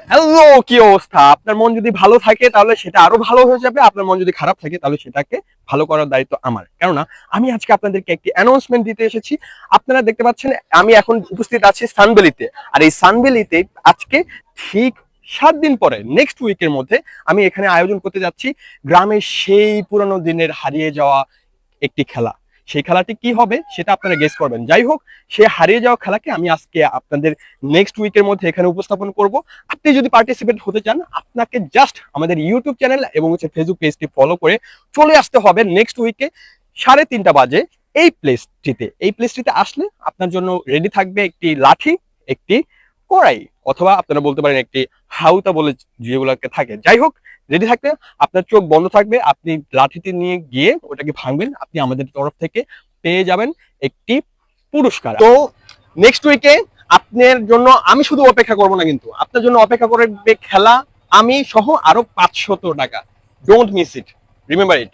Hello, কি অবস্থা? আপনার মন যদি ভালো থাকে তাহলে সেটা আরো ভালো হয়ে যাবে। আপনার মন যদি খারাপ থাকে তাহলে সেটাকে ভালো করার দায়িত্ব আমার। কেননা আমি আজকে আপনাদেরকে একটি অ্যানাউন্সমেন্ট দিতে এসেছি। আপনারা দেখতে পাচ্ছেন আমি এখন উপস্থিত আছি সানভ্যালিতে। আর এই সানভ্যালিতে আজকে ঠিক ৭ দিন পরে নেক্সট উইকের মধ্যে আমি এখানে আয়োজন করতে যাচ্ছি গ্রামের সেই পুরনো দিনের হারিয়ে যাওয়া একটি খেলা। সেই খেলাটি কি হবে সেটা আপনারা গেস করবেন। যাই হোক, সে হারিয়ে যাওয়া খেলাকে আমি আজকে আপনাদের নেক্সট উইকের মধ্যে এখানে উপস্থাপন করব। আপনি যদি পার্টিসিপেট হতে চান, আপনাকে জাস্ট আমাদের ইউটিউব চ্যানেল এবং ফেসবুক পেজটি ফলো করে চলে আসতে হবে নেক্সট উইকে 3:30 বাজে এই প্লেসটিতে আসলে আপনার জন্য রেডি থাকবে একটি লাঠি, একটি কড়াই, অথবা আপনারা বলতে পারেন একটি হাউতা বলে যেগুলোকে থাকে। যাই হোক, রেডি থাকবে, আপনার চোখ বন্ধ থাকবে, আপনি লাঠিটি নিয়ে গিয়ে ওটাকে ভাঙবেন, আপনি আমাদের তরফ থেকে পেয়ে যাবেন একটি পুরস্কার। তো নেক্সট উইকে আপনার জন্য আমি শুধু অপেক্ষা করবো না, কিন্তু আপনার জন্য অপেক্ষা করবে খেলা, আমি সহ আরো 500 টাকা। Don't miss it, remember it.